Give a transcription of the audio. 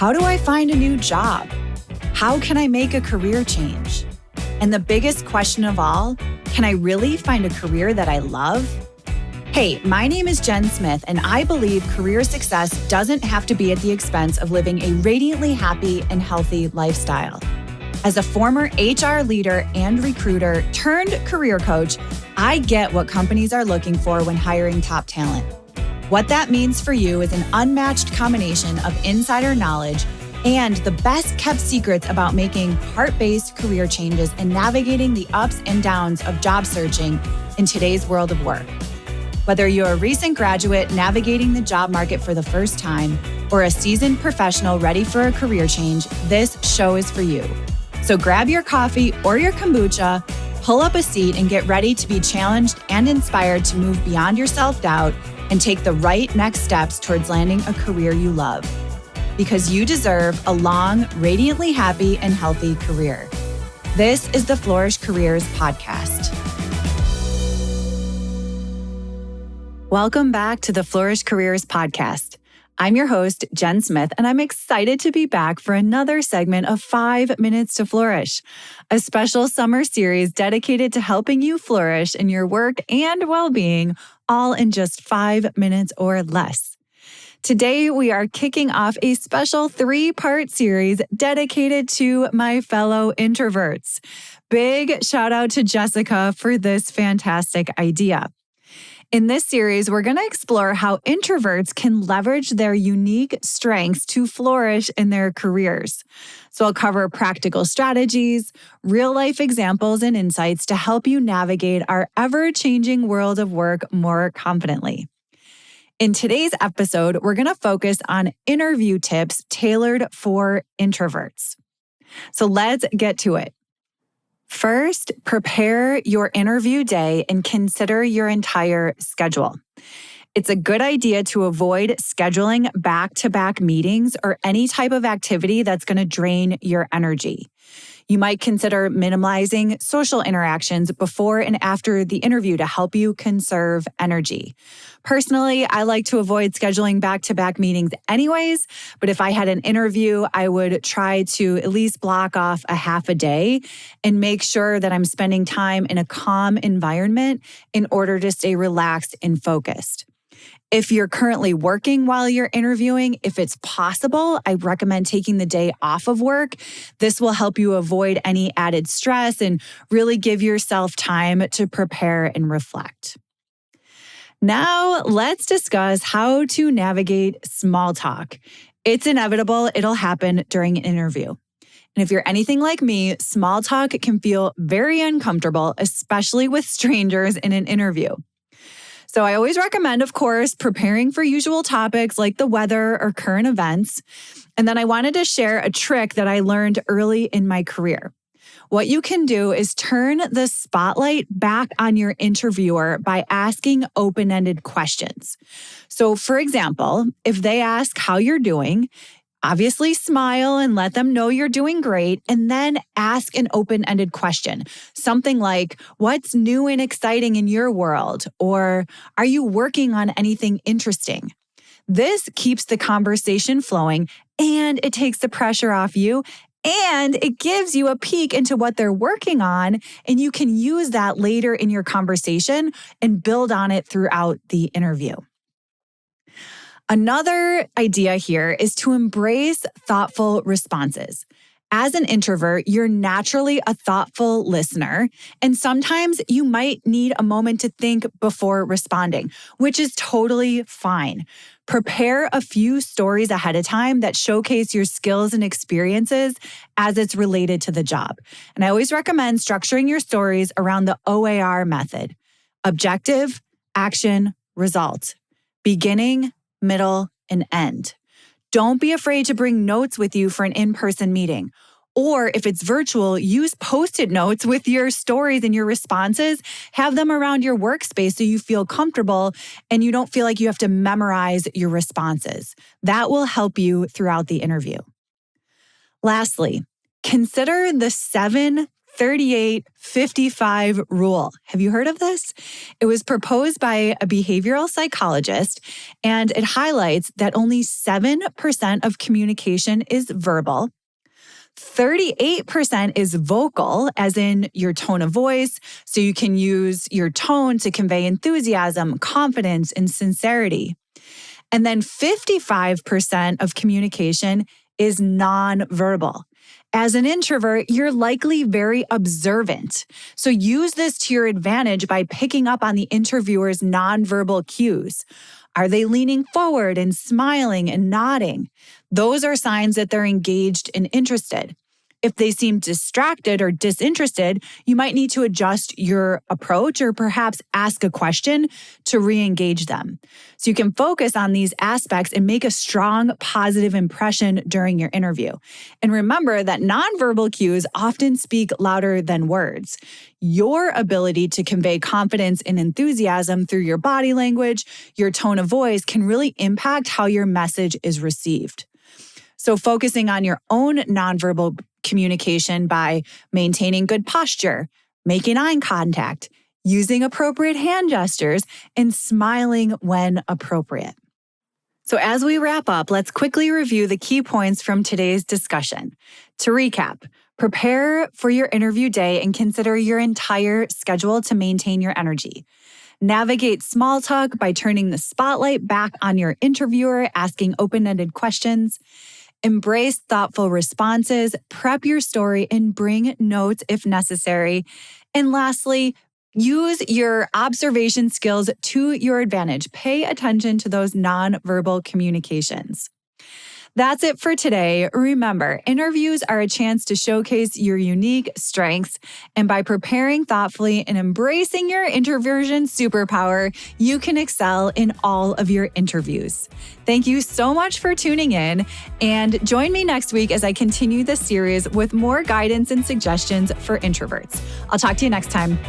How do I find a new job? How can I make a career change? And the biggest question of all, can I really find a career that I love? Hey, my name is Jen Smith, and I believe career success doesn't have to be at the expense of living a radiantly happy and healthy lifestyle. As a former HR leader and recruiter turned career coach, I get what companies are looking for when hiring top talent. What that means for you is an unmatched combination of insider knowledge and the best kept secrets about making heart-based career changes and navigating the ups and downs of job searching in today's world of work. Whether you're a recent graduate navigating the job market for the first time or a seasoned professional ready for a career change, this show is for you. So grab your coffee or your kombucha, pull up a seat, and get ready to be challenged and inspired to move beyond your self-doubt and take the right next steps towards landing a career you love. Because you deserve a long, radiantly happy and healthy career. This is the Flourish Careers podcast. Welcome back to the Flourish Careers podcast. I'm your host, Jen Smith, and I'm excited to be back for another segment of 5 Minutes to Flourish, a special summer series dedicated to helping you flourish in your work and well-being, all in just 5 minutes or less. Today, we are kicking off a special 3-part series dedicated to my fellow introverts. Big shout out to Jessica for this fantastic idea. In this series, we're going to explore how introverts can leverage their unique strengths to flourish in their careers. So I'll cover practical strategies, real-life examples, and insights to help you navigate our ever-changing world of work more confidently. In today's episode, we're going to focus on interview tips tailored for introverts. So let's get to it. First, prepare your interview day and consider your entire schedule. It's a good idea to avoid scheduling back-to-back meetings or any type of activity that's going to drain your energy. You might consider minimizing social interactions before and after the interview to help you conserve energy. Personally, I like to avoid scheduling back-to-back meetings anyways, but if I had an interview, I would try to at least block off a half a day and make sure that I'm spending time in a calm environment in order to stay relaxed and focused. If you're currently working while you're interviewing, if it's possible, I recommend taking the day off of work. This will help you avoid any added stress and really give yourself time to prepare and reflect. Now, let's discuss how to navigate small talk. It's inevitable. It'll happen during an interview. And if you're anything like me, small talk can feel very uncomfortable, especially with strangers in an interview. So I always recommend, of course, preparing for usual topics like the weather or current events. And then I wanted to share a trick that I learned early in my career. What you can do is turn the spotlight back on your interviewer by asking open-ended questions. So for example, if they ask how you're doing, obviously smile and let them know you're doing great, and then ask an open-ended question. Something like, what's new and exciting in your world? Or are you working on anything interesting? This keeps the conversation flowing and it takes the pressure off you and it gives you a peek into what they're working on, and you can use that later in your conversation and build on it throughout the interview. Another idea here is to embrace thoughtful responses. As an introvert, you're naturally a thoughtful listener, and sometimes you might need a moment to think before responding, which is totally fine. Prepare a few stories ahead of time that showcase your skills and experiences as it's related to the job. And I always recommend structuring your stories around the OAR method: objective, action, result, beginning, middle, and end. Don't be afraid to bring notes with you for an in-person meeting. Or if it's virtual, use Post-it notes with your stories and your responses. Have them around your workspace so you feel comfortable and you don't feel like you have to memorize your responses. That will help you throughout the interview. Lastly, consider the 7 38-55 rule. Have you heard of this? It was proposed by a behavioral psychologist, and it highlights that only 7% of communication is verbal. 38% is vocal, as in your tone of voice, so you can use your tone to convey enthusiasm, confidence, and sincerity. And then 55% of communication is nonverbal. As an introvert, you're likely very observant. So use this to your advantage by picking up on the interviewer's nonverbal cues. Are they leaning forward and smiling and nodding? Those are signs that they're engaged and interested. If they seem distracted or disinterested, you might need to adjust your approach or perhaps ask a question to re-engage them. So you can focus on these aspects and make a strong, positive impression during your interview. And remember that nonverbal cues often speak louder than words. Your ability to convey confidence and enthusiasm through your body language, your tone of voice can really impact how your message is received. So focusing on your own nonverbal communication by maintaining good posture, making eye contact, using appropriate hand gestures, and smiling when appropriate. So as we wrap up, let's quickly review the key points from today's discussion. To recap, prepare for your interview day and consider your entire schedule to maintain your energy. Navigate small talk by turning the spotlight back on your interviewer, asking open-ended questions. Embrace thoughtful responses, prep your story, and bring notes if necessary. And lastly, use your observation skills to your advantage. Pay attention to those nonverbal communications. That's it for today. Remember, interviews are a chance to showcase your unique strengths. And by preparing thoughtfully and embracing your introversion superpower, you can excel in all of your interviews. Thank you so much for tuning in. And join me next week as I continue this series with more guidance and suggestions for introverts. I'll talk to you next time.